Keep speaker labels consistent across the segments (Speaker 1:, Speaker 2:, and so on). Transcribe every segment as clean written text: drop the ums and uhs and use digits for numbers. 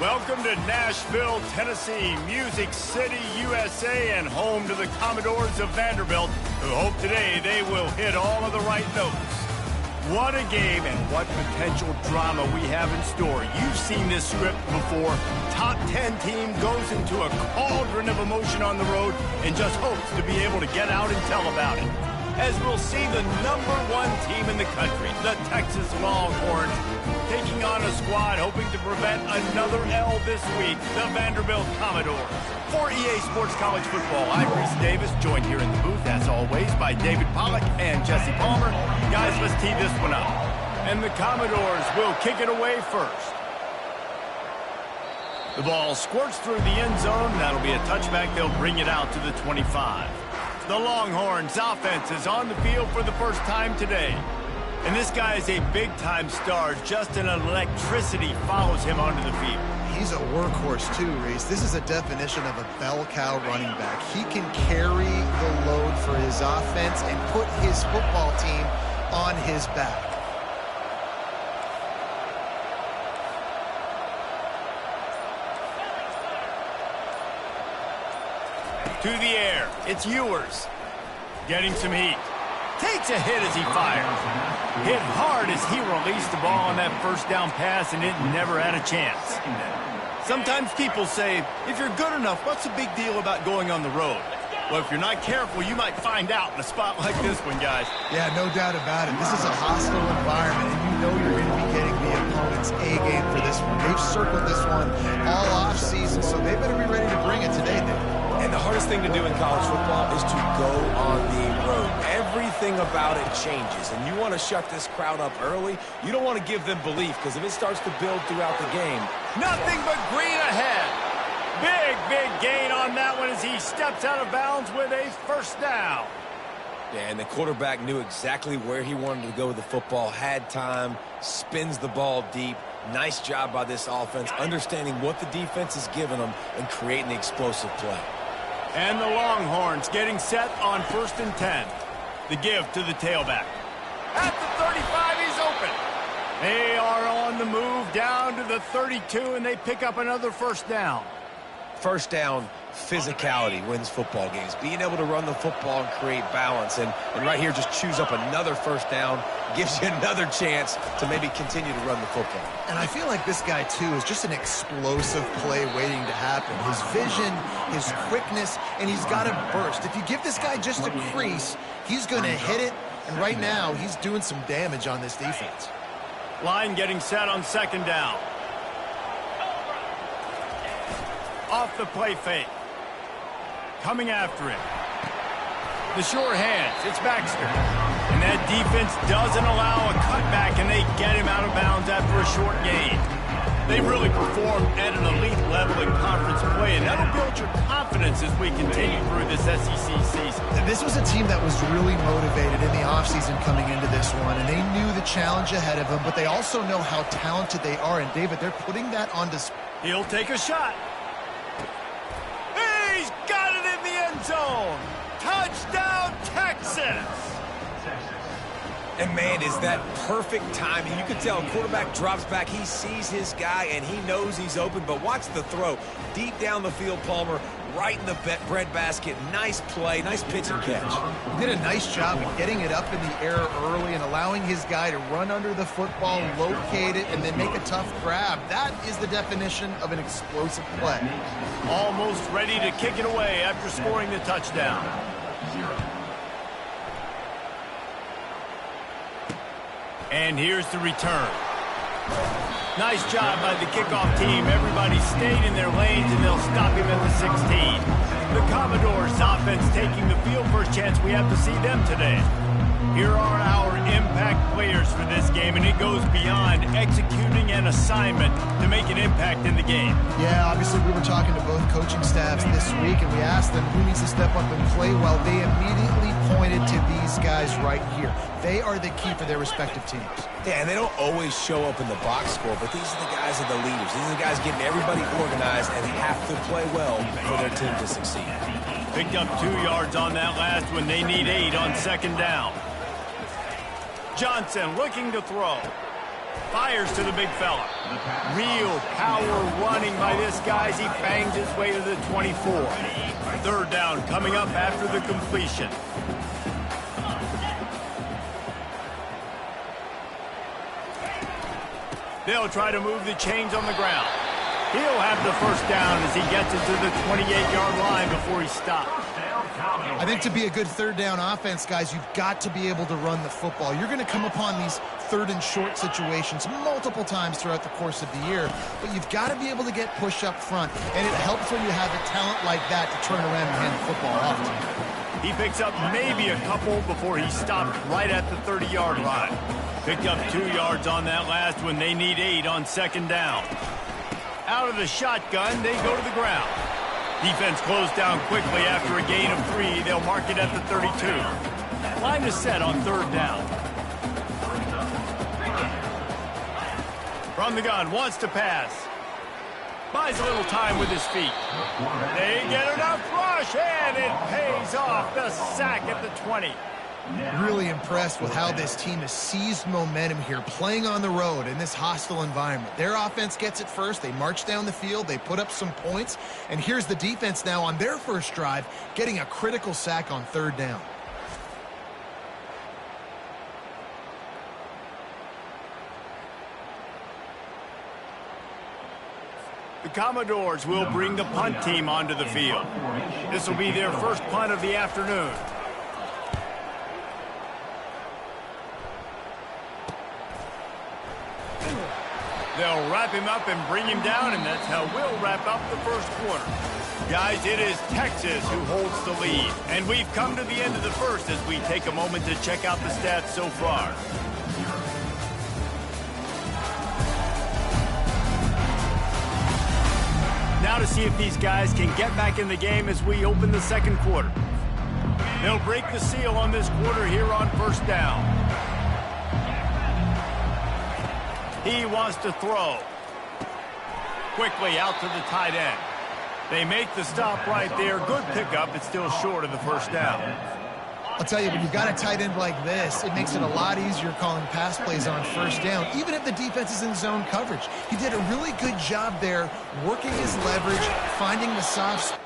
Speaker 1: Welcome to Nashville, Tennessee, Music City, USA, and home to the Commodores of Vanderbilt, who hope today they will hit all of the right notes. What a game and what potential drama we have in store. You've seen this script before. Top 10 team goes into a cauldron of emotion on the road and just hopes to be able to get out and tell about it. As we'll see the #1 team in the country, the Texas Longhorns, taking on a squad hoping to prevent another L this week, the Vanderbilt Commodores. For EA Sports College Football, I'm Reese Davis, joined here in the booth, as always, by David Pollack and Jesse Palmer. Guys, let's tee this one up. And the Commodores will kick it away first. The ball squirts through the end zone. That'll be a touchback. They'll bring it out to the 25. The Longhorns offense is on the field for the first time today. And this guy is a big-time star. Just an electricity follows him onto the field.
Speaker 2: He's a workhorse too, Reese. This is a definition of a bell cow running back. He can carry the load for his offense and put his football team on his back.
Speaker 1: To the air, it's Ewers. Getting some heat. Takes a hit as he fires. Hit hard as he released the ball on that first down pass, and it never had a chance. Sometimes people say, if you're good enough, what's the big deal about going on the road? Well, if you're not careful, you might find out in a spot like this one, guys.
Speaker 2: Yeah, no doubt about it. This is a hostile environment, and you know you're going to be getting the opponent's A game for this one. They've circled this one all offseason, so they better be ready to bring it today,
Speaker 3: And the hardest thing to do in college football is to go on the road. Everything about it changes, and you want to shut this crowd up early. You don't want to give them belief, because if it starts to build throughout the game.
Speaker 1: Nothing but green ahead. Big gain on that one as he steps out of bounds with a first down.
Speaker 3: Yeah, and the quarterback knew exactly where he wanted to go with the football, had time, spins the ball deep. Nice job by this offense, understanding what the defense is giving them and creating the explosive play.
Speaker 1: And the Longhorns getting set on 1st and 10. The give to the tailback. At the 35, he's open. They are on the move down to the 32, and they pick up another first down.
Speaker 3: First down, physicality wins football games. Being able to run the football and create balance. And right here, just choose up another first down, gives you another chance to maybe continue to run the football.
Speaker 2: And I feel like this guy, too, is just an explosive play waiting to happen. His vision, his quickness, and he's got a burst. If you give this guy just a crease, he's going to hit it. And right now, he's doing some damage on this defense.
Speaker 1: Line getting set on 2nd down. Off the play fake. Coming after it. The sure hands. It's Baxter. And that defense doesn't allow a cutback, and they get him out of bounds after a short gain. They really performed at an elite level in conference play, and that'll build your confidence as we continue through this SEC season.
Speaker 2: This was a team that was really motivated in the offseason coming into this one, and they knew the challenge ahead of them, but they also know how talented they are. And, David, they're putting that on display.
Speaker 1: He'll take a shot. He's got it in the end zone. Touchdown, Texas.
Speaker 3: And, man, is that perfect timing. You can tell quarterback drops back. He sees his guy, and he knows he's open. But watch the throw. Deep down the field, Palmer, right in the breadbasket. Nice play, nice pitch and catch.
Speaker 2: He did a nice job of getting it up in the air early and allowing his guy to run under the football, locate it, and then make a tough grab. That is the definition of an explosive play.
Speaker 1: Almost ready to kick it away after scoring the touchdown. And here's the return. Nice job by the kickoff team. Everybody stayed in their lanes, and they'll stop him at the 16. The Commodores offense taking the field. First chance we have to see them today. Here are our impact players for this game, and it goes beyond executing an assignment to make an impact in the game.
Speaker 2: Yeah, obviously we were talking to both coaching staffs this week, and we asked them who needs to step up and play well. They immediately pointed to these guys right here. They are the key for their respective teams.
Speaker 3: Yeah, and they don't always show up in the box score, but these are the guys that are the leaders. These are the guys getting everybody organized and have to play well for their team to succeed.
Speaker 1: Picked up 2 yards on that last one. They need 8 on 2nd down. Johnson looking to throw. Fires to the big fella. Real power running by this guy as he bangs his way to the 24. Third down coming up after the completion. They'll try to move the chains on the ground. He'll have the first down as he gets it to the 28-yard line before he stops.
Speaker 2: I think to be a good third down offense, guys, you've got to be able to run the football. You're going to come upon these third and short situations multiple times throughout the course of the year, but you've got to be able to get push up front, and it helps when you have a talent like that to turn around and hand the football off to.
Speaker 1: He picks up maybe a couple before he stopped right at the 30-yard line. Picked up 2 yards on that last one. They need 8 on second down. Out of the shotgun, they go to the ground. Defense closed down quickly after a gain of 3. They'll mark it at the 32. Line is set on third down. From the gun, wants to pass. Buys a little time with his feet. They get enough rush, and it pays off. The sack at the 20.
Speaker 2: Really impressed with how this team has seized momentum here, playing on the road in this hostile environment. Their offense gets it first. They march down the field. They put up some points. And here's the defense now on their first drive, getting a critical sack on third down.
Speaker 1: The Commodores will bring the punt team onto the field. This will be their first punt of the afternoon. They'll wrap him up and bring him down, and that's how we'll wrap up the first quarter. Guys, it is Texas who holds the lead, and we've come to the end of the first as we take a moment to check out the stats so far. Now to see if these guys can get back in the game as we open the second quarter. They'll break the seal on this quarter here on first down. He wants to throw. Quickly out to the tight end. They make the stop right there. Good pickup. It's still short of the first down.
Speaker 2: I'll tell you, when you've got a tight end like this, it makes it a lot easier calling pass plays on first down, even if the defense is in zone coverage. He did a really good job there, working his leverage, finding the soft spot.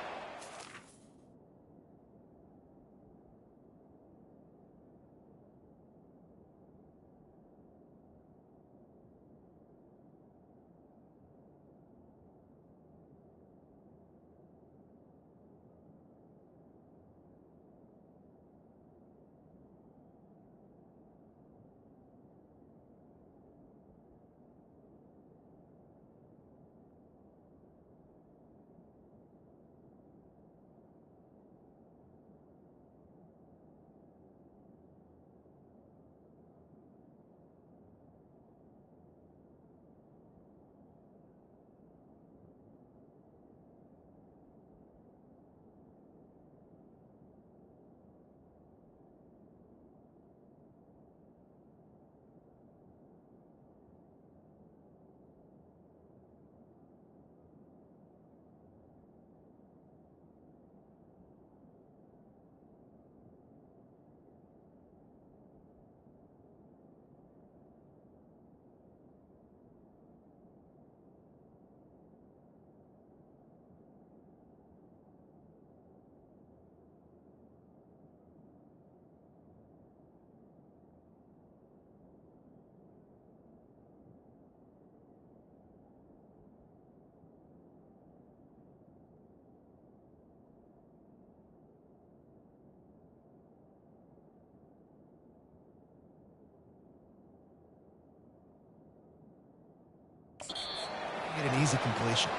Speaker 2: Get an easy completion.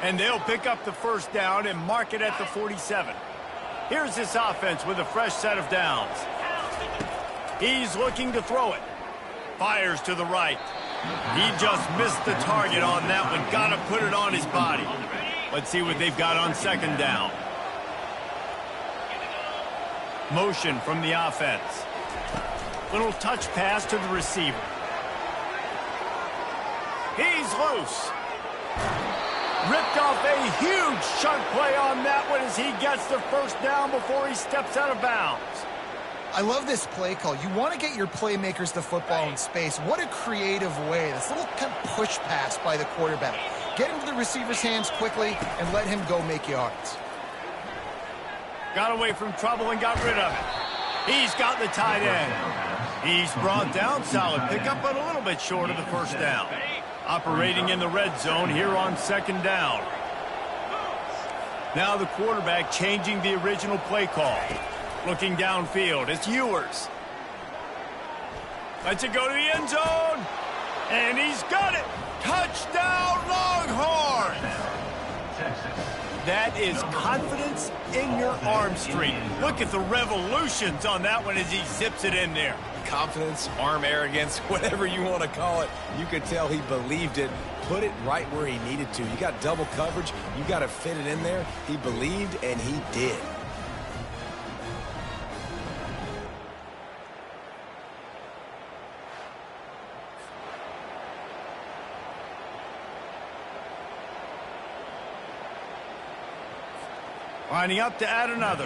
Speaker 1: And they'll pick up the first down and mark it at the 47. Here's this offense with a fresh set of downs. He's looking to throw it. Fires to the right. He just missed the target on that one. Got to put it on his body. Let's see what they've got on second down. Motion from the offense. Little touch pass to the receiver. He's loose. Ripped off a huge chunk play on that one as he gets the first down before he steps out of bounds.
Speaker 2: I love this play call. You want to get your playmakers the football in space. What a creative way. This little kind of push pass by the quarterback. Get into the receiver's hands quickly and let him go make yards.
Speaker 1: Got away from trouble and got rid of it. He's got the tight end. He's brought down. Solid pickup, but a little bit short of the first down. Operating in the red zone here on second down. Now the quarterback changing the original play call. Looking downfield, it's Ewers. Lets it go to the end zone. And he's got it. Touchdown, Longhorns! That is confidence in your arm strength. Look at the revolutions on that one as he zips it in there.
Speaker 3: Confidence, arm arrogance, whatever you want to call it. You could tell he believed it, put it right where he needed to. You got double coverage, you got to fit it in there. He believed, and he did.
Speaker 1: Lining up to add another.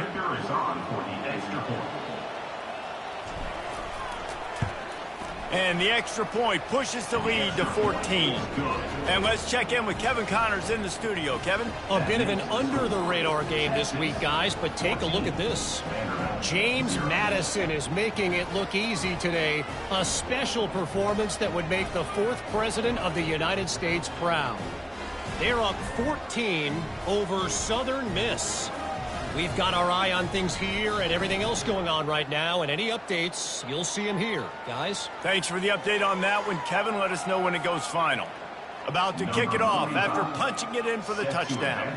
Speaker 1: And the extra point pushes the lead to 14. And let's check in with Kevin Connors in the studio. Kevin?
Speaker 4: A bit of an under-the-radar game this week, guys, but take a look at this. James Madison is making it look easy today. A special performance that would make the fourth president of the United States proud. They're up 14 over Southern Miss. We've got our eye on things here and everything else going on right now, and any updates, you'll see them here, guys.
Speaker 1: Thanks for the update on that one, Kevin. Let us know when it goes final. About to kick it off after punching it in for the touchdown.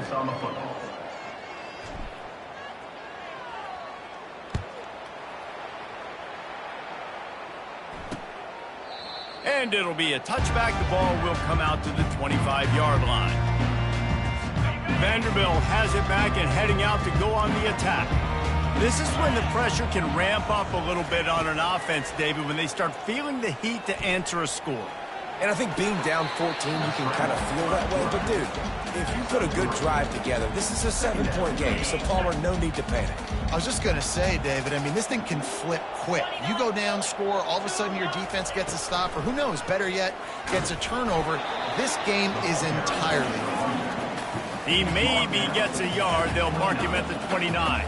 Speaker 1: And it'll be a touchback. The ball will come out to the 25-yard line. Vanderbilt has it back and heading out to go on the attack. This is when the pressure can ramp up a little bit on an offense, David, when they start feeling the heat to answer a score.
Speaker 3: And I think being down 14, you can kind of feel that way. But, dude, if you put a good drive together, this is a 7-point game. So, Palmer, no need to panic.
Speaker 2: I was just going to say, David, I mean, this thing can flip quick. You go down, score, all of a sudden your defense gets a stop, or who knows, better yet, gets a turnover. This game is entirely over.
Speaker 1: He maybe gets a yard. They'll mark him at the 29.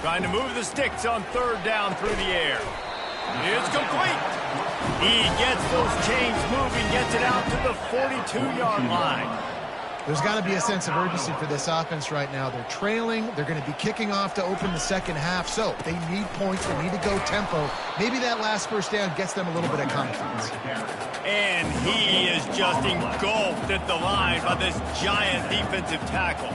Speaker 1: Trying to move the sticks on third down through the air. It's complete. He gets those chains moving, gets it out to the 42-yard line.
Speaker 2: There's got to be a sense of urgency for this offense right now. They're trailing. They're going to be kicking off to open the second half. So they need points. They need to go tempo. Maybe that last first down gets them a little bit of confidence.
Speaker 1: And he is just engulfed at the line by this giant defensive tackle.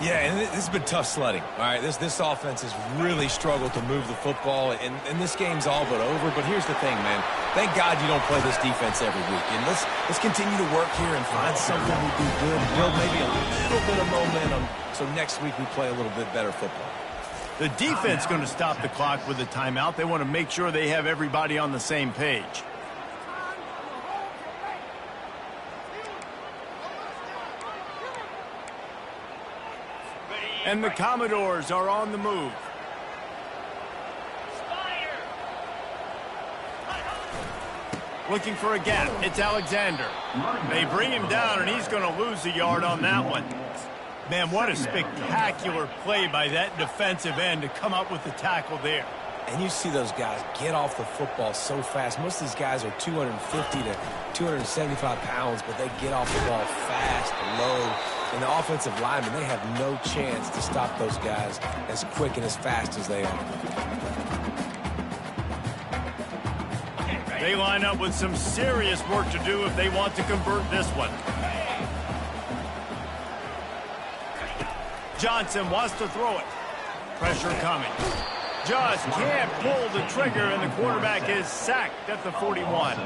Speaker 3: Yeah, and this has been tough sledding. All right, this offense has really struggled to move the football, and this game's all but over. But here's the thing, man. Thank God you don't play this defense every week. And let's continue to work here and find something we do good, build maybe a little bit of momentum, so next week we play a little bit better football.
Speaker 1: The defense going to stop the clock with a timeout. They want to make sure they have everybody on the same page. And the Commodores are on the move. Looking for a gap. It's Alexander. They bring him down, and he's going to lose a yard on that one. Man, what a spectacular play by that defensive end to come up with the tackle there.
Speaker 3: And you see those guys get off the football so fast. Most of these guys are 250 to 275 pounds, but they get off the ball fast, low. And the offensive linemen, they have no chance to stop those guys as quick and as fast as they are.
Speaker 1: They line up with some serious work to do if they want to convert this one. Johnson wants to throw it. Pressure coming. Just can't pull the trigger, and the quarterback is sacked at the 41.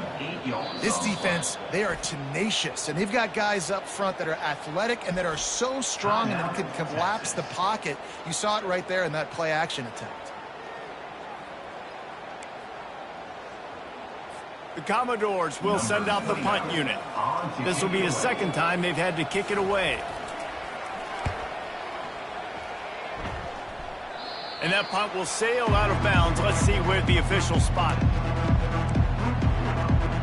Speaker 2: This defense, they are tenacious, and they've got guys up front that are athletic and that are so strong and that can collapse the pocket. You saw it right there in that play-action attempt.
Speaker 1: The Commodores will send out the punt unit. This will be the second time they've had to kick it away. And that punt will sail out of bounds. Let's see where the officials spot it.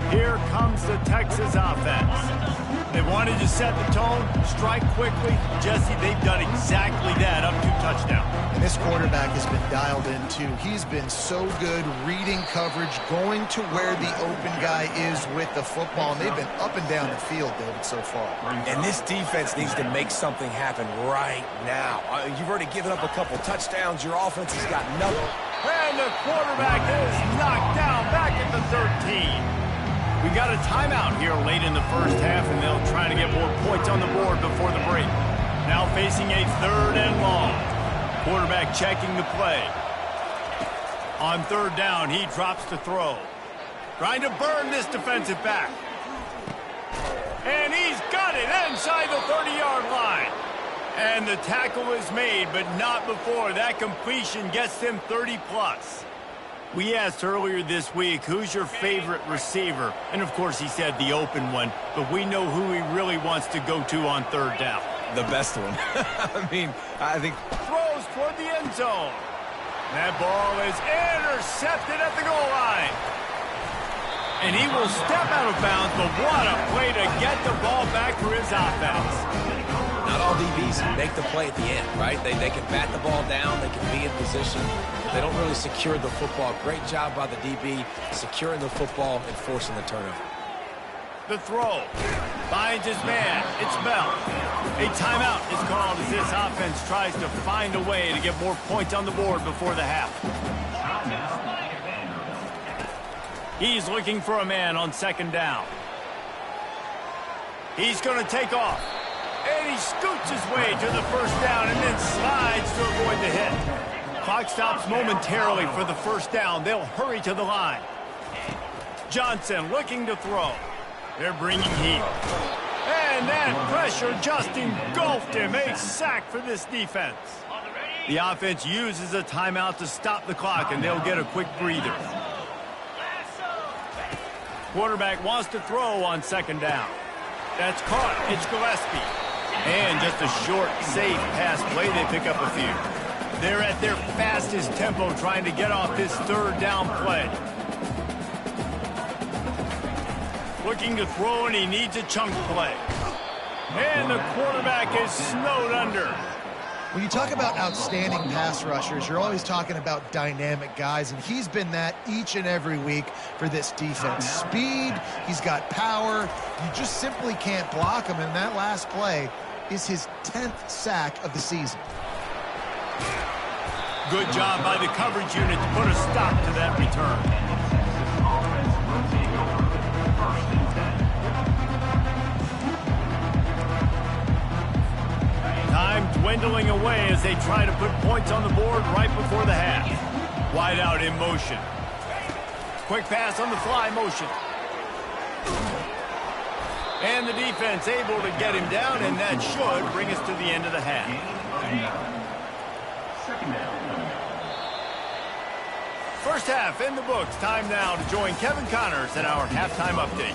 Speaker 1: Here comes the Texas offense. They wanted to set the tone, strike quickly. Jesse, they've done exactly that, up to touchdown.
Speaker 2: And this quarterback has been dialed in, too. He's been so good reading coverage, going to where the open guy is with the football. And they've been up and down the field, David, so far.
Speaker 3: And this defense needs to make something happen right now. You've already given up a couple touchdowns. Your offense has got nothing.
Speaker 1: And the quarterback is knocked down back at the 13. We got a timeout here late in the first half, and they'll try to get more points on the board before the break. Now facing a 3rd and long. Quarterback checking the play. On 3rd down, he drops to throw. Trying to burn this defensive back. And he's got it inside the 30-yard line. And the tackle is made, but not before that completion gets them 30-plus. We asked earlier this week, who's your favorite receiver? And, of course, he said the open one, but we know who he really wants to go to on 3rd down.
Speaker 3: The best one. I think...
Speaker 1: Throws toward the end zone. That ball is intercepted at the goal line. And he will step out of bounds, but what a play to get the ball back for his offense.
Speaker 3: Not all DBs make the play at the end, right? They can bat the ball down, they can be in position, but they don't really secure the football. Great job by the DB securing the football and forcing the turnover.
Speaker 1: The throw. Finds his man. It's Bell. A timeout is called as this offense tries to find a way to get more points on the board before the half. He's looking for a man on 2nd down. He's going to take off. And he scoots his way to the 1st down and then slides to avoid the hit. Clock stops momentarily for the 1st down. They'll hurry to the line. Johnson looking to throw. They're bringing heat. And that pressure just engulfed him. A sack for this defense. The offense uses a timeout to stop the clock, and they'll get a quick breather. Quarterback wants to throw on 2nd down. That's caught. It's Gillespie. And just a short, safe pass play. They pick up a few. They're at their fastest tempo trying to get off this 3rd down play. Looking to throw, and he needs a chunk play. And the quarterback is snowed under.
Speaker 2: When you talk about outstanding pass rushers, you're always talking about dynamic guys, and he's been that each and every week for this defense. Speed, he's got power. You just simply can't block him, and that last play is his 10th sack of the season.
Speaker 1: Good job by the coverage unit to put a stop to that return. Time dwindling away as they try to put points on the board right before the half. Wide out in motion. Quick pass on the fly motion. And the defense able to get him down, and that should bring us to the end of the half. First half in the books. Time now to join Kevin Connors in our halftime update.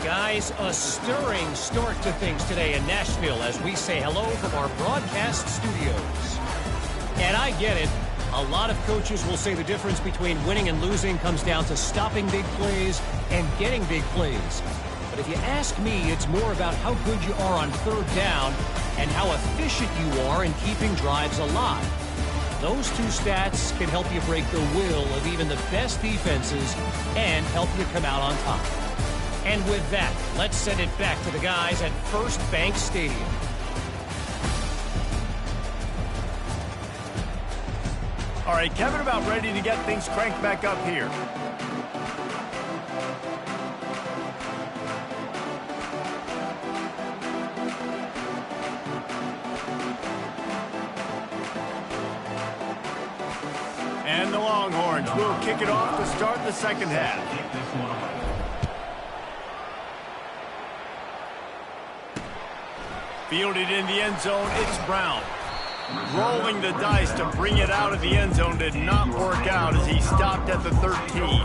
Speaker 4: Guys, a stirring start to things today in Nashville as we say hello from our broadcast studios. And I get it. A lot of coaches will say the difference between winning and losing comes down to stopping big plays and getting big plays. But if you ask me, it's more about how good you are on 3rd down and how efficient you are in keeping drives alive. Those two stats can help you break the will of even the best defenses and help you come out on top. And with that, let's send it back to the guys at First Bank Stadium.
Speaker 1: All right, Kevin, about ready to get things cranked back up here. And the Longhorns will kick it off to start the 2nd half. Fielded in the end zone, it's Brown. Rolling the dice to bring it out of the end zone did not work out as he stopped at the 13.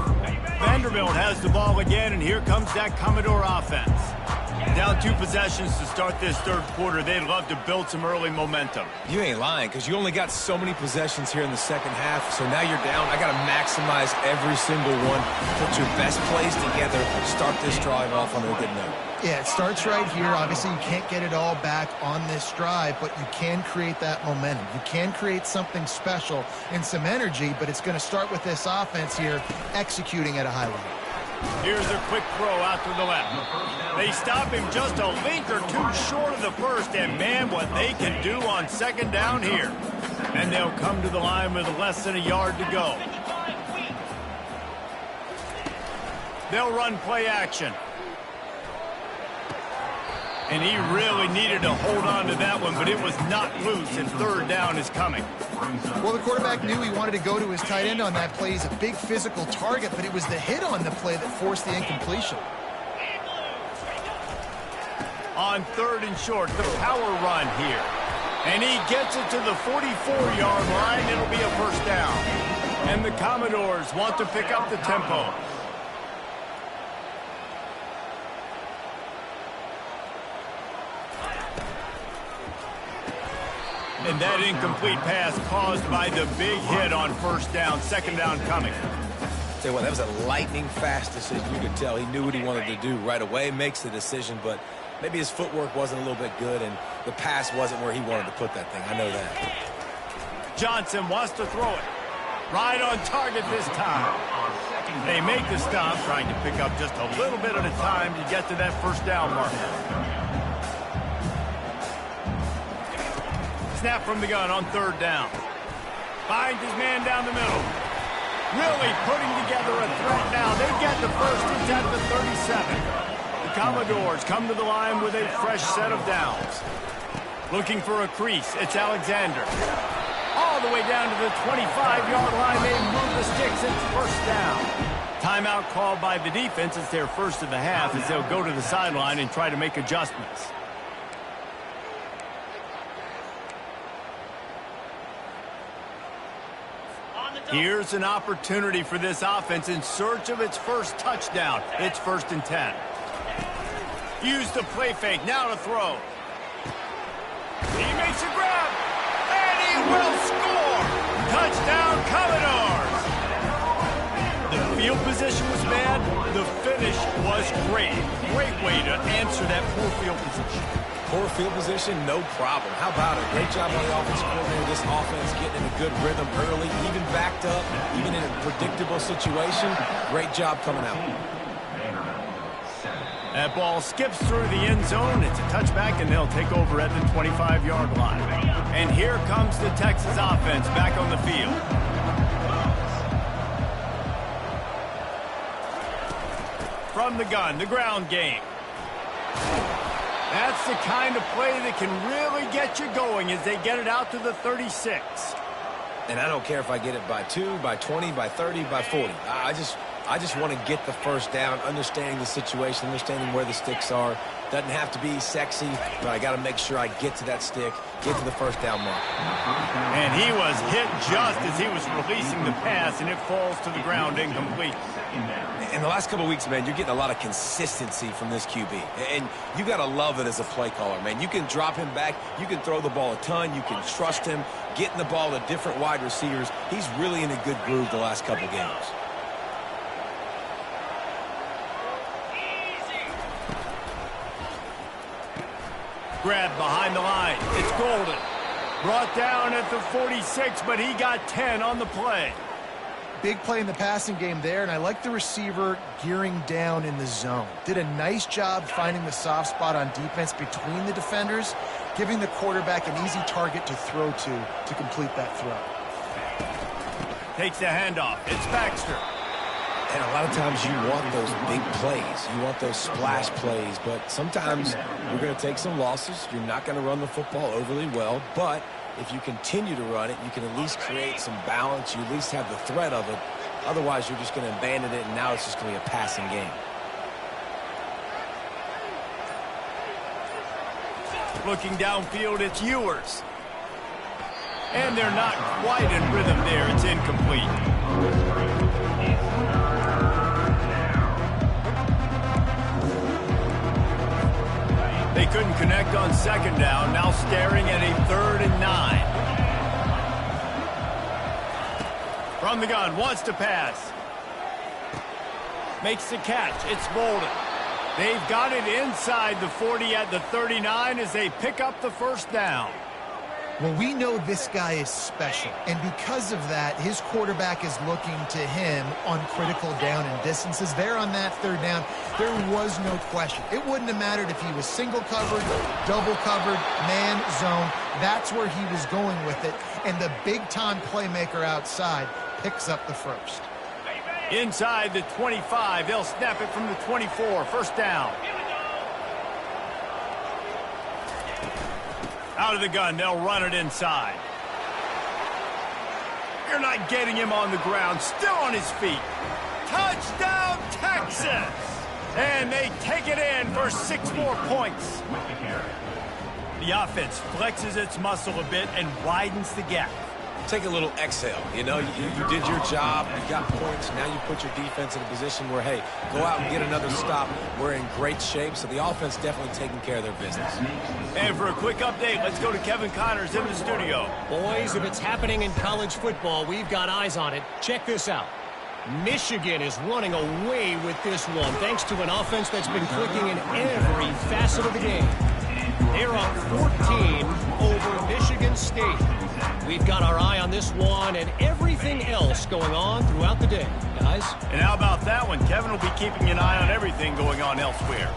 Speaker 1: Vanderbilt has the ball again, and here comes that Commodore offense. Down 2 possessions to start this third quarter. They'd love to build some early momentum.
Speaker 3: You ain't lying, because you only got so many possessions here in the second half, so now you're down. I got to maximize every single one. Put your best plays together. Start this drive off on a good note.
Speaker 2: Yeah, it starts right here. Obviously, you can't get it all back on this drive, but you can create that momentum. You can create something special and some energy, but it's going to start with this offense here executing at a high level.
Speaker 1: Here's a quick throw out to the left. They stop him just a link or two short of the first, and man, what they can do on second down here. And they'll come to the line with less than a yard to go. They'll run play action. And he really needed to hold on to that one, but it was not loose, and third down is coming.
Speaker 2: Well, the quarterback knew he wanted to go to his tight end on that play. He's a big physical target, but it was the hit on the play that forced the incompletion.
Speaker 1: On third and short, the power run here. And he gets it to the 44-yard line. It'll be a first down. And the Commodores want to pick up the tempo. And that incomplete pass caused by the big hit on first down. Second down coming.
Speaker 3: Tell you what, that was a lightning-fast decision. You could tell he knew what he wanted to do right away. Makes the decision, but maybe his footwork wasn't a little bit good, and the pass wasn't where he wanted to put that thing. I know that.
Speaker 1: Johnson wants to throw it. Right on target this time. They make the stop, trying to pick up just a little bit at a time to get to that first down marker. Snap from the gun on third down. Finds his man down the middle. Really putting together a threat now. They get the first. It's at the 37. The Commodores come to the line with a fresh set of downs. Looking for a crease. It's Alexander. All the way down to the 25-yard line. They move the sticks. It's first down. Timeout called by the defense. It's their first of the half as they'll go to the sideline and try to make adjustments. Here's an opportunity for this offense in search of its first touchdown. It's 1st and 10. Use the play fake. Now to throw. He makes a grab. And he will score. Touchdown, Commodores. The field position was bad. The finish was great. Great way to answer that poor field position.
Speaker 3: Poor field position, no problem. How about it? Great job by the offensive coordinator. This offense getting in a good rhythm early, even backed up, even in a predictable situation. Great job coming out.
Speaker 1: That ball skips through the end zone. It's a touchback, and they'll take over at the 25-yard line. And here comes the Texas offense back on the field. From the gun, the ground game. That's the kind of play that can really get you going as they get it out to the 36.
Speaker 3: And I don't care if I get it by 2, by 20, by 30, by 40. I just want to get the first down, understanding the situation, understanding where the sticks are. Doesn't have to be sexy, but I got to make sure I get to that stick, get to the first down mark.
Speaker 1: And he was hit just as he was releasing the pass, and it falls to the ground incomplete.
Speaker 3: In the last couple of weeks, man, you're getting a lot of consistency from this QB. And you got to love it as a play caller, man. You can drop him back. You can throw the ball a ton. You can trust him, getting the ball to different wide receivers. He's really in a good groove the last couple games.
Speaker 1: Grab behind the line. It's Golden. Brought down at the 46, but he got 10 on the play.
Speaker 2: Big play in the passing game there, and I like the receiver gearing down in the zone. Did a nice job finding the soft spot on defense between the defenders, giving the quarterback an easy target to throw to complete that throw.
Speaker 1: Takes the handoff. It's Baxter.
Speaker 3: And a lot of times you want those big plays. You want those splash plays, but sometimes you're going to take some losses. You're not going to run the football overly well, but if you continue to run it, you can at least create some balance. You at least have the threat of it. Otherwise, you're just going to abandon it, and now it's just going to be a passing game.
Speaker 1: Looking downfield, it's Ewers. And they're not quite in rhythm there. It's incomplete. second down, now staring at a 3rd and 9. From the gun, wants to pass. Makes the catch. It's Bolden. They've got it inside the 40 at the 39 as they pick up the first down.
Speaker 2: Well, we know this guy is special, and because of that, his quarterback is looking to him on critical down and distances. There on that 3rd down, there was no question. It wouldn't have mattered if he was single covered, double covered, man, zone. That's where he was going with it, and the big-time playmaker outside picks up the first.
Speaker 1: Inside the 25, they'll snap it from the 24, first down. Out of the gun, they'll run it inside. You're not getting him on the ground, still on his feet. Touchdown, Texas! And they take it in for 6 more points. The offense flexes its muscle a bit and widens the gap.
Speaker 3: Take a little exhale. You know, you did your job. You got points. Now you put your defense in a position where, hey, go out and get another stop. We're in great shape, so the offense definitely taking care of their business.
Speaker 1: And for a quick update, let's go to Kevin Connors in the studio.
Speaker 4: Boys, if it's happening in college football, we've got eyes on it. Check this out. Michigan is running away with this one, thanks to an offense that's been clicking in every facet of the game. They're up 14 over Michigan State. We've got our eye on this one and everything else going on throughout the day, guys.
Speaker 1: And how about that one? Kevin will be keeping an eye on everything going on elsewhere.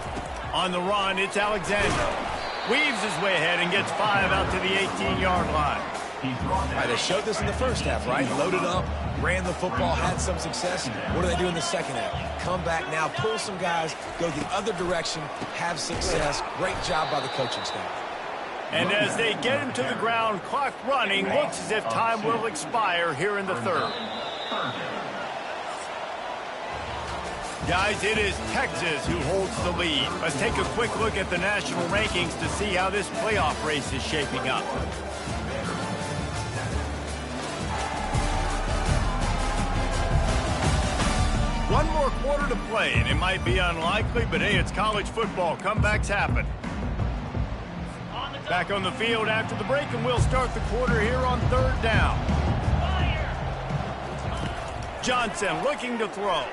Speaker 1: On the run, it's Alexander. Weaves his way ahead and gets 5 out to the 18-yard line.
Speaker 3: Right, they showed this in the first half, right? Loaded up, ran the football, had some success. What do they do in the second half? Come back now, pull some guys, go the other direction, have success. Great job by the coaching staff.
Speaker 1: And as they get him to the ground, clock running, looks as if time will expire here in the 3rd. Guys, it is Texas who holds the lead. Let's take a quick look at the national rankings to see how this playoff race is shaping up. One more quarter to play, and it might be unlikely, but hey, it's college football. Comebacks happen. Back on the field after the break, and we'll start the quarter here on 3rd down. Johnson looking to throw.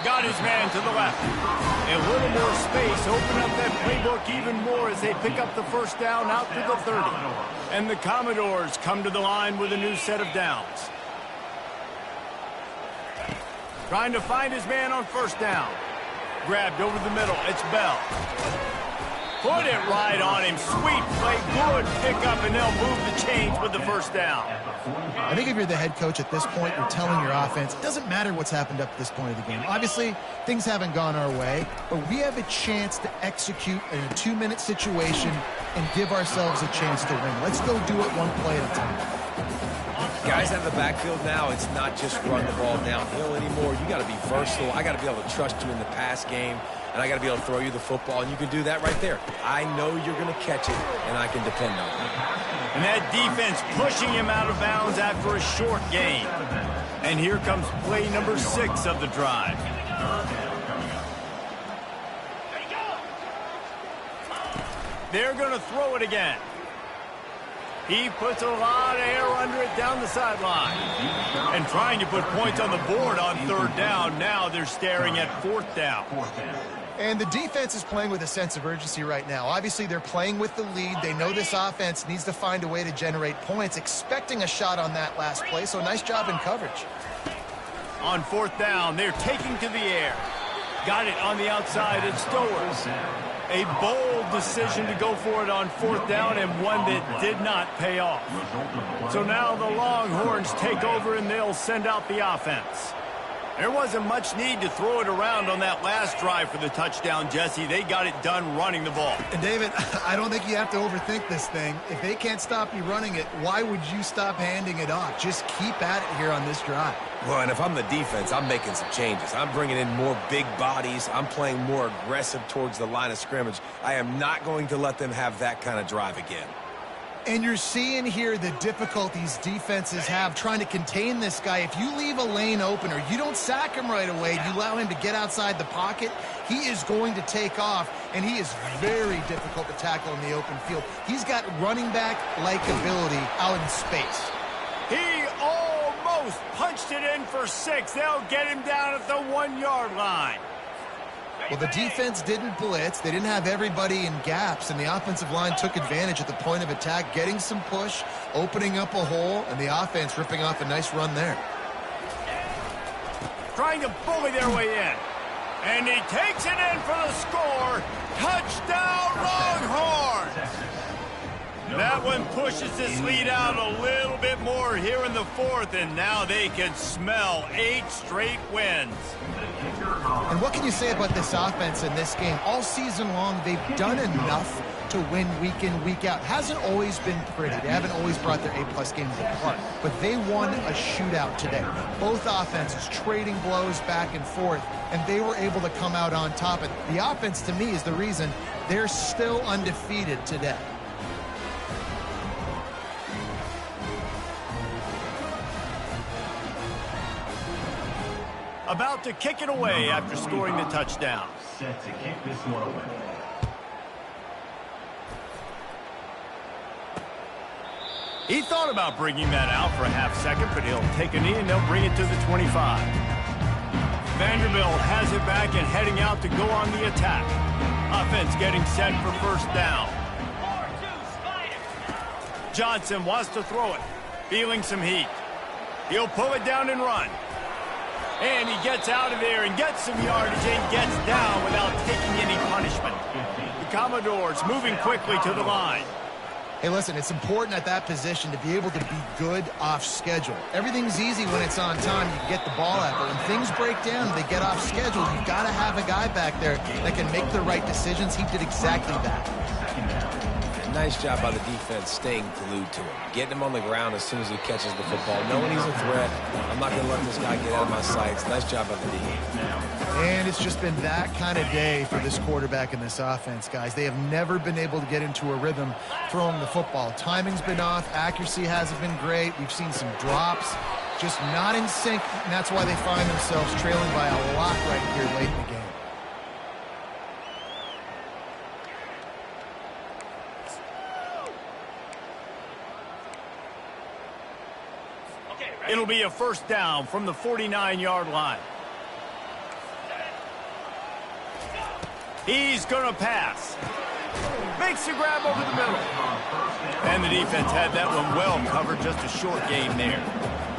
Speaker 1: Got his man to the left. A little more space, open up that playbook even more as they pick up the first down out to the 30. And the Commodores come to the line with a new set of downs. Trying to find his man on first down. Grabbed over the middle. It's Bell. Put it right on him. Sweet play. Good pickup, and they'll move the chains with the first down.
Speaker 2: I think if you're the head coach at this point, you're telling your offense, it doesn't matter what's happened up to this point of the game. Obviously, things haven't gone our way, but we have a chance to execute in a 2-minute situation and give ourselves a chance to win. Let's go do it one play at a time.
Speaker 3: Guys out of the backfield now, it's not just run the ball downhill anymore. You got to be versatile. I got to be able to trust you in the pass game, and I got to be able to throw you the football, and you can do that right there. I know you're going to catch it, and I can depend on it.
Speaker 1: And that defense pushing him out of bounds after a short gain. And here comes play number 6 of the drive. They're going to throw it again. He puts a lot of air under it down the sideline. And trying to put points on the board on 3rd down. Now they're staring at 4th down.
Speaker 2: And the defense is playing with a sense of urgency right now. Obviously, they're playing with the lead. They know this offense needs to find a way to generate points, expecting a shot on that last play. So nice job in coverage.
Speaker 1: On 4th down, they're taking to the air. Got it on the outside. It's Stowers. A bold decision to go for it on 4th down, and one that did not pay off. So now the Longhorns take over, and they'll send out the offense. There wasn't much need to throw it around on that last drive for the touchdown, Jesse. They got it done running the ball.
Speaker 2: And, David, I don't think you have to overthink this thing. If they can't stop you running it, why would you stop handing it off? Just keep at it here on this drive.
Speaker 3: Well, and if I'm the defense, I'm making some changes. I'm bringing in more big bodies. I'm playing more aggressive towards the line of scrimmage. I am not going to let them have that kind of drive again.
Speaker 2: And you're seeing here the difficulties defenses have trying to contain this guy. If you leave a lane open or you don't sack him right away, you allow him to get outside the pocket, he is going to take off, and he is very difficult to tackle in the open field. He's got running back-like ability out in space.
Speaker 1: He almost punched it in for 6. They'll get him down at the 1-yard line.
Speaker 2: Well, the defense didn't blitz. They didn't have everybody in gaps, and the offensive line took advantage at the point of attack, getting some push, opening up a hole, and the offense ripping off a nice run there.
Speaker 1: Trying to bully their way in. And he takes it in for the score. Touchdown, Longhorns! That one pushes this lead out a little bit more here in the 4th, and now they can smell 8 straight wins.
Speaker 2: And what can you say about this offense in this game? All season long, they've done enough to win week in, week out. Hasn't always been pretty. They haven't always brought their A-plus game to the park, but they won a shootout today. Both offenses trading blows back and forth, and they were able to come out on top. And the offense, to me, is the reason they're still undefeated today.
Speaker 1: About to kick it away after scoring the touchdown.
Speaker 5: Set to kick this one away.
Speaker 1: He thought about bringing that out for a half second, but he'll take a knee and they'll bring it to the 25. Vanderbilt has it back and heading out to go on the attack. Offense getting set for first down. Johnson wants to throw it, feeling some heat. He'll pull it down and run. And he gets out of there and gets some yardage and gets down without taking any punishment. The Commodores moving quickly to the line.
Speaker 2: Hey, listen, it's important at that position to be able to be good off schedule. Everything's easy when it's on time. You can get the ball out. But when things break down and they get off schedule, you've got to have a guy back there that can make the right decisions. He did exactly that.
Speaker 3: Nice job by the defense staying glued to him. Getting him on the ground as soon as he catches the football. Knowing he's a threat. I'm not going to let this guy get out of my sights. Nice job by the defense.
Speaker 2: And it's just been that kind of day for this quarterback and this offense, guys. They have never been able to get into a rhythm throwing the football. Timing's been off. Accuracy hasn't been great. We've seen some drops. Just not in sync, and that's why they find themselves trailing by a lot right here late in the game.
Speaker 1: It'll be a first down from the 49-yard line. He's going to pass. Makes the grab over the middle. And the defense had that one well covered, just a short gain there.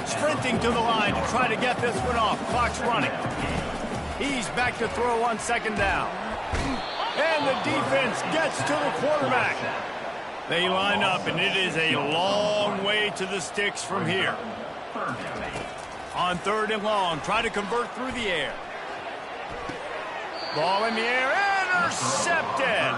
Speaker 1: Sprinting to the line to try to get this one off. Clock's running. He's back to throw on second down. And the defense gets to the quarterback. They line up, and it is a long way to the sticks from here. On 3rd and long, try to convert through the air. Ball in the air, intercepted.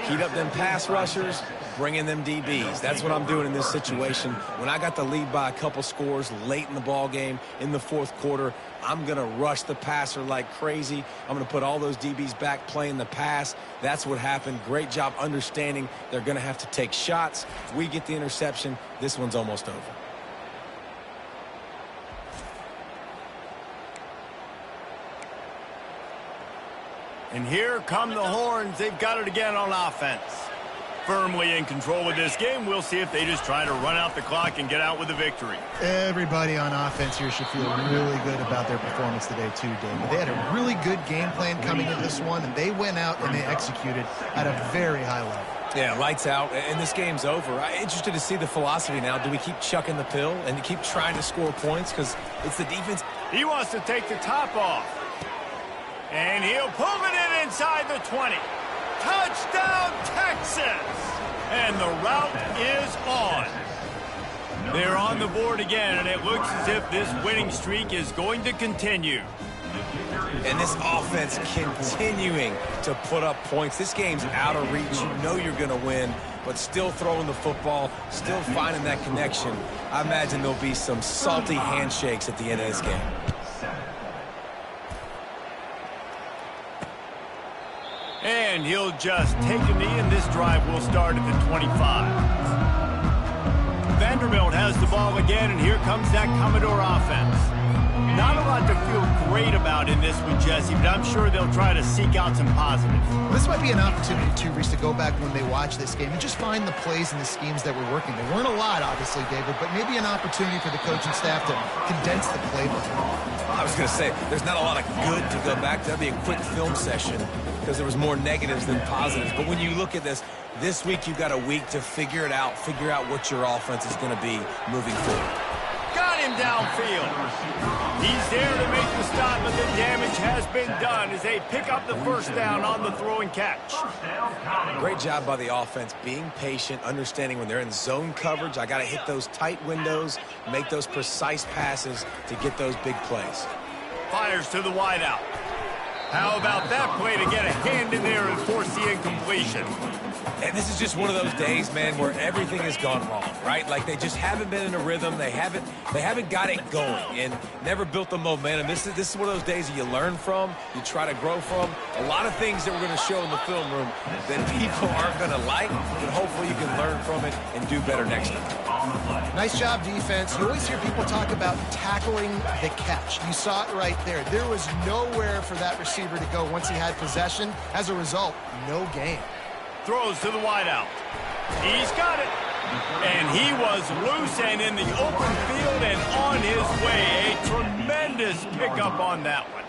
Speaker 3: Heat up them pass rushers, bring in them DBs. That's what I'm doing in this situation. When I got the lead by a couple scores late in the ball game in the 4th quarter, I'm going to rush the passer like crazy. I'm going to put all those DBs back playing the pass. That's what happened. Great job understanding they're going to have to take shots. We get the interception. This one's almost over.
Speaker 1: And here come the Horns. They've got it again on offense. Firmly in control of this game. We'll see if they just try to run out the clock and get out with a victory.
Speaker 2: Everybody on offense here should feel really good about their performance today too, David. They had a really good game plan coming into this one, and they went out and they executed at a very high level.
Speaker 3: Yeah, lights out, and this game's over. I'm interested to see the philosophy now. Do we keep chucking the pill and to keep trying to score points? Because it's the defense.
Speaker 1: He wants to take the top off. And he'll pull it in inside the 20. Touchdown, Texas! And the route is on. They're on the board again, and it looks as if this winning streak is going to continue.
Speaker 3: And this offense continuing to put up points. This game's out of reach. You know you're going to win, but still throwing the football, still finding that connection. I imagine there'll be some salty handshakes at the end of this game.
Speaker 1: And he'll just take a knee, and this drive will start at the 25. Vanderbilt has the ball again, and here comes that Commodore offense. Not a lot to feel great about in this one, Jesse, but I'm sure they'll try to seek out some positives.
Speaker 2: This might be an opportunity, too, Reese, to go back when they watch this game and just find the plays and the schemes that were working. There weren't a lot, obviously, David, but maybe an opportunity for the coaching staff to condense the playbook.
Speaker 3: I was going to say, there's not a lot of good to go back to. That'd be a quick film session because there was more negatives than positives. But when you look at this week you've got a week to figure it out, figure out what your offense is going to be moving forward.
Speaker 1: Got him downfield. He's there to make the stop, but the damage has been done as they pick up the first down on the throw and catch.
Speaker 3: Great job by the offense, being patient, understanding when they're in zone coverage, I got to hit those tight windows, make those precise passes to get those big plays.
Speaker 1: Fires to the wideout. How about that play to get a hand in there and force the incompletion?
Speaker 3: And this is just one of those days, man, where everything has gone wrong, right? Like they just haven't been in a rhythm. They haven't got it going and never built the momentum. This is one of those days that you learn from, you try to grow from. A lot of things that we're going to show in the film room that people aren't going to like, but hopefully you can learn from it and do better next time.
Speaker 2: Nice job, defense. You always hear people talk about tackling the catch. You saw it right there. There was nowhere for that receiver to go once he had possession. As a result, no gain.
Speaker 1: Throws to the wideout. He's got it. And he was loose and in the open field and on his way. A tremendous pickup on that one.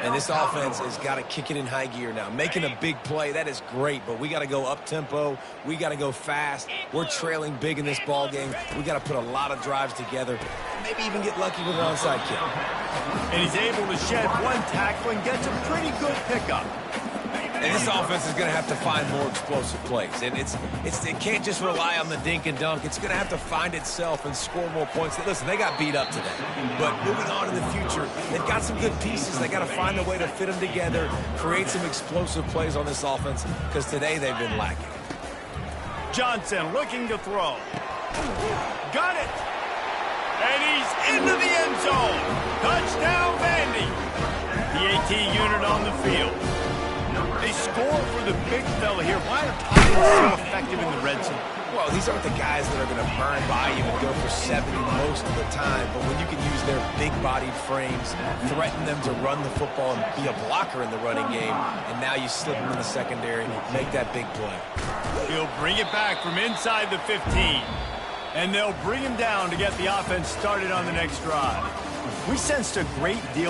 Speaker 3: And this offense has got to kick it in high gear now. Making a big play, that is great, but we got to go up-tempo. We got to go fast. We're trailing big in this ball game. We got to put a lot of drives together. Maybe even get lucky with an onside kick.
Speaker 1: And he's able to shed one tackle and gets a pretty good pickup.
Speaker 3: And this offense is going to have to find more explosive plays. And it can't just rely on the dink and dunk. It's going to have to find itself and score more points. Listen, they got beat up today. But moving on in the future, they've got some good pieces. They got to find a way to fit them together, create some explosive plays on this offense, because today they've been lacking.
Speaker 1: Johnson looking to throw. Got it. And he's into the end zone. Touchdown, Vandy. The AT unit on the field. They score for the big fella here. Why are Titans so effective in the red zone?
Speaker 3: Well, these aren't the guys that are going to burn by you and go for 70 most of the time, but when you can use their big-bodied frames, threaten them to run the football and be a blocker in the running game, and now you slip them in the secondary and make that big play.
Speaker 1: He'll bring it back from inside the 15, and they'll bring him down to get the offense started on the next drive. We sensed a great deal